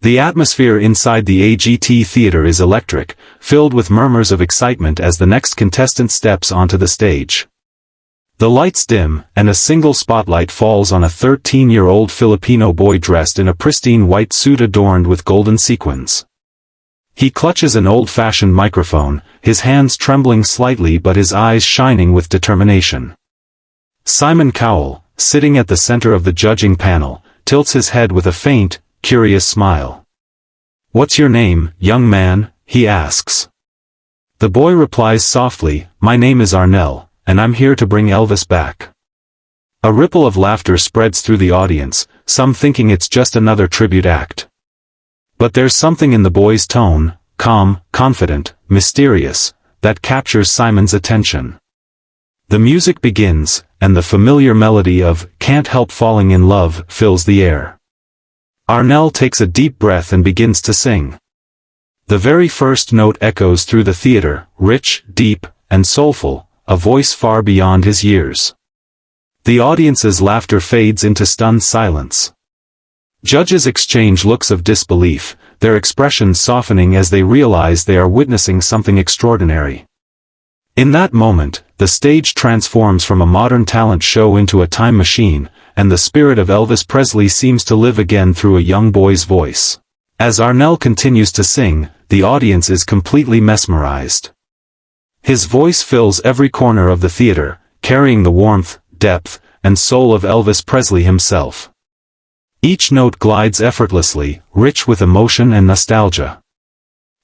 The atmosphere inside the AGT theater is electric, filled with murmurs of excitement as the next contestant steps onto the stage. The lights dim, and a single spotlight falls on a 13-year-old Filipino boy dressed in a pristine white suit adorned with golden sequins. He clutches an old-fashioned microphone, his hands trembling slightly but his eyes shining with determination. Simon Cowell, sitting at the center of the judging panel, tilts his head with a faint, curious smile. "What's your name, young man?" he asks. The boy replies softly, "My name is Arnel, and I'm here to bring Elvis back." A ripple of laughter spreads through the audience, some thinking it's just another tribute act. But there's something in the boy's tone, calm, confident, mysterious, that captures Simon's attention. The music begins, and the familiar melody of "Can't Help Falling in Love" fills the air. Arnel takes a deep breath and begins to sing. The very first note echoes through the theater, rich, deep, and soulful, a voice far beyond his years. The audience's laughter fades into stunned silence. Judges exchange looks of disbelief, their expressions softening as they realize they are witnessing something extraordinary. In that moment, the stage transforms from a modern talent show into a time machine, and the spirit of Elvis Presley seems to live again through a young boy's voice. As Arnel continues to sing, the audience is completely mesmerized. His voice fills every corner of the theater, carrying the warmth, depth, and soul of Elvis Presley himself. Each note glides effortlessly, rich with emotion and nostalgia.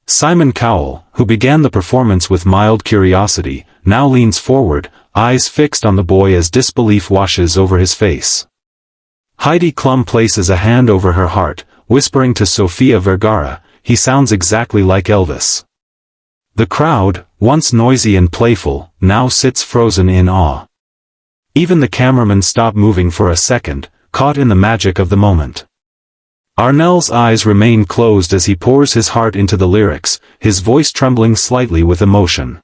Simon Cowell, who began the performance with mild curiosity, now leans forward, eyes fixed on the boy as disbelief washes over his face. Heidi Klum places a hand over her heart, whispering to Sofia Vergara, "He sounds exactly like Elvis." The crowd, once noisy and playful, now sits frozen in awe. Even the cameramen stop moving for a second, caught in the magic of the moment. Arnel's eyes remain closed as he pours his heart into the lyrics, his voice trembling slightly with emotion.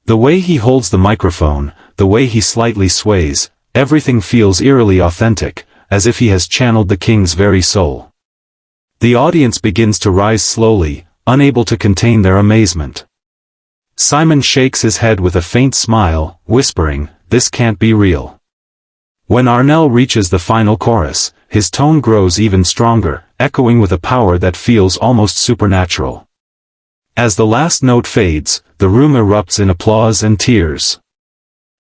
The way he holds the microphone, the way he slightly sways, everything feels eerily authentic, as if he has channeled the king's very soul. The audience begins to rise slowly, unable to contain their amazement. Simon shakes his head with a faint smile, whispering, "This can't be real." When Arnel reaches the final chorus, his tone grows even stronger, echoing with a power that feels almost supernatural. As the last note fades, the room erupts in applause and tears.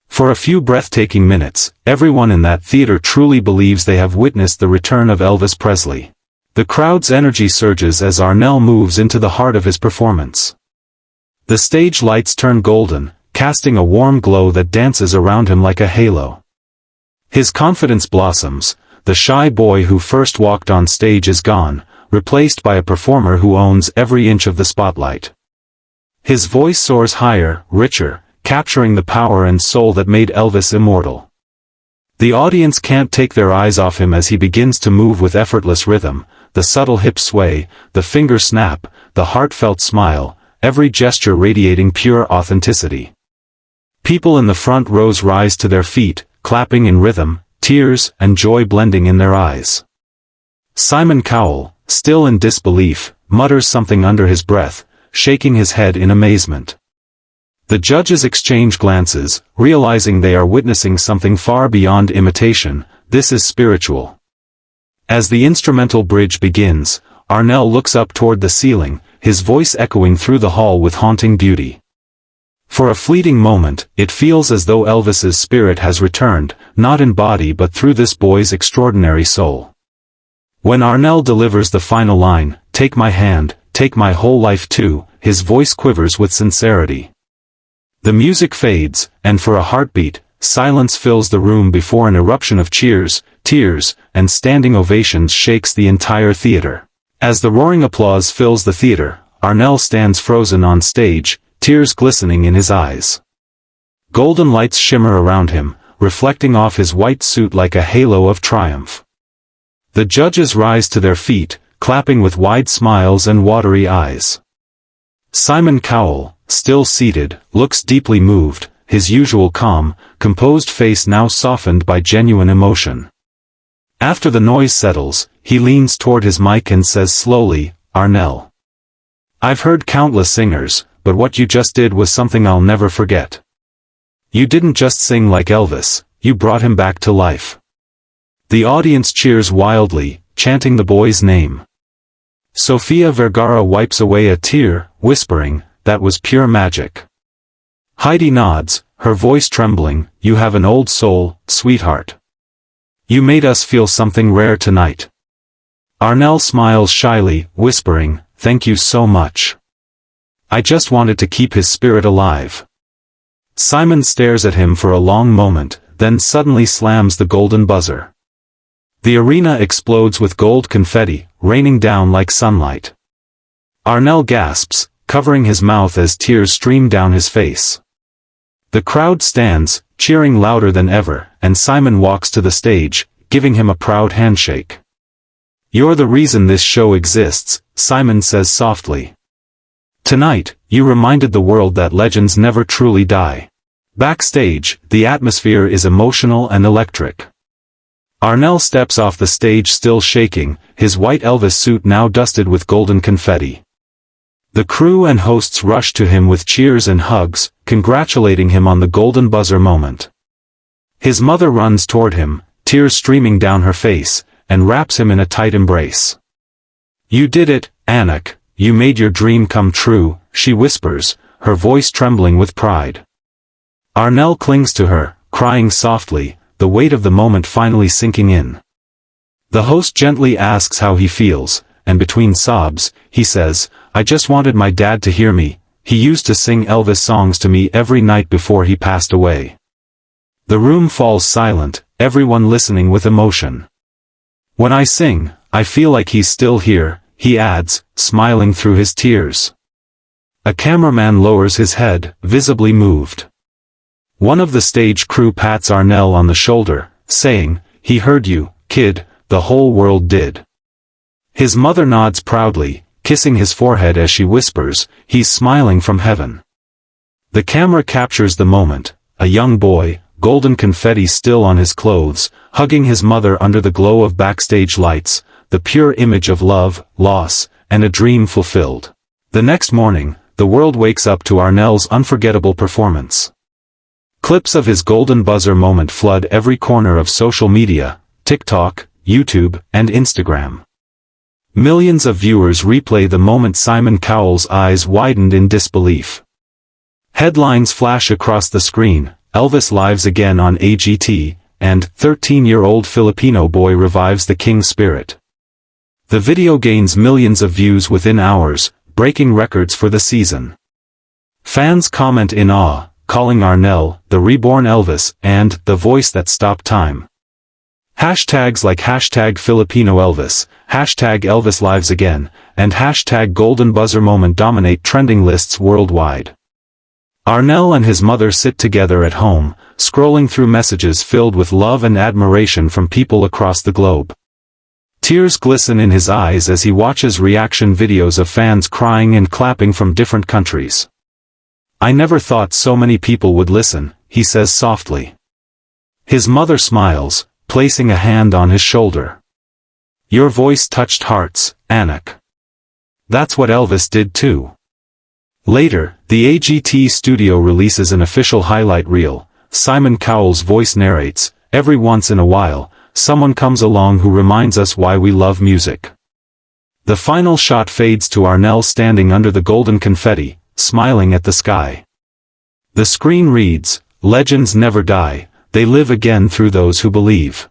For a few breathtaking minutes, everyone in that theater truly believes they have witnessed the return of Elvis Presley. The crowd's energy surges as Arnel moves into the heart of his performance. The stage lights turn golden, casting a warm glow that dances around him like a halo. His confidence blossoms. The shy boy who first walked on stage is gone, replaced by a performer who owns every inch of the spotlight. His voice soars higher, richer, capturing the power and soul that made Elvis immortal. The audience can't take their eyes off him as he begins to move with effortless rhythm, the subtle hip sway, the finger snap, the heartfelt smile, every gesture radiating pure authenticity. People in the front rows rise to their feet, clapping in rhythm, tears and joy blending in their eyes. Simon Cowell, still in disbelief, mutters something under his breath, shaking his head in amazement. The judges exchange glances, realizing they are witnessing something far beyond imitation. This is spiritual. As the instrumental bridge begins, Arnel looks up toward the ceiling, his voice echoing through the hall with haunting beauty. For a fleeting moment, it feels as though Elvis's spirit has returned, not in body but through this boy's extraordinary soul. When Arnel delivers the final line, "Take my hand, take my whole life too," his voice quivers with sincerity. The music fades, and for a heartbeat, silence fills the room before an eruption of cheers, tears, and standing ovations shakes the entire theater. As the roaring applause fills the theater, Arnel stands frozen on stage, tears glistening in his eyes. Golden lights shimmer around him, reflecting off his white suit like a halo of triumph. The judges rise to their feet, clapping with wide smiles and watery eyes. Simon Cowell, still seated, looks deeply moved, his usual calm, composed face now softened by genuine emotion. After the noise settles, he leans toward his mic and says slowly, "Arnel. I've heard countless singers, but what you just did was something I'll never forget. You didn't just sing like Elvis, you brought him back to life." The audience cheers wildly, chanting the boy's name. Sofia Vergara wipes away a tear, whispering, "That was pure magic." Heidi nods, her voice trembling, "You have an old soul, sweetheart. You made us feel something rare tonight." Arnel smiles shyly, whispering, "Thank you so much. I just wanted to keep his spirit alive." Simon stares at him for a long moment, then suddenly slams the golden buzzer. The arena explodes with gold confetti, raining down like sunlight. Arnel gasps, covering his mouth as tears stream down his face. The crowd stands, cheering louder than ever, and Simon walks to the stage, giving him a proud handshake. "You're the reason this show exists," Simon says softly. "Tonight, you reminded the world that legends never truly die." Backstage, the atmosphere is emotional and electric. Arnel steps off the stage still shaking, his white Elvis suit now dusted with golden confetti. The crew and hosts rush to him with cheers and hugs, congratulating him on the golden buzzer moment. His mother runs toward him, tears streaming down her face, and wraps him in a tight embrace. "You did it, Anik, you made your dream come true," she whispers, her voice trembling with pride. Arnel clings to her, crying softly, the weight of the moment finally sinking in. The host gently asks how he feels, and between sobs, he says, "I just wanted my dad to hear me. He used to sing Elvis songs to me every night before he passed away." The room falls silent, everyone listening with emotion. "When I sing, I feel like he's still here," he adds, smiling through his tears. A cameraman lowers his head, visibly moved. One of the stage crew pats Arnel on the shoulder, saying, "He heard you, kid, the whole world did." His mother nods proudly, kissing his forehead as she whispers, "He's smiling from heaven." The camera captures the moment, a young boy, golden confetti still on his clothes, hugging his mother under the glow of backstage lights, the pure image of love, loss, and a dream fulfilled. The next morning, the world wakes up to Arnel's unforgettable performance. Clips of his golden buzzer moment flood every corner of social media, TikTok, YouTube, and Instagram. Millions of viewers replay the moment. Simon Cowell's eyes widened in disbelief. Headlines flash across the screen, "Elvis Lives Again on AGT," and "13-year-old Filipino boy revives the king spirit." The video gains millions of views within hours, breaking records for the season. Fans comment in awe, calling Arnel, "the reborn Elvis," and "the voice that stopped time." Hashtags like #Filipino Elvis, #Elvis Lives Again, and #Golden Buzzer Moment dominate trending lists worldwide. Arnel and his mother sit together at home, scrolling through messages filled with love and admiration from people across the globe. Tears glisten in his eyes as he watches reaction videos of fans crying and clapping from different countries. "I never thought so many people would listen," he says softly. His mother smiles, placing a hand on his shoulder. "Your voice touched hearts, Anik. That's what Elvis did too." Later, the AGT studio releases an official highlight reel. Simon Cowell's voice narrates, "Every once in a while, someone comes along who reminds us why we love music." The final shot fades to Arnel standing under the golden confetti, smiling at the sky. The screen reads, "Legends never die, they live again through those who believe."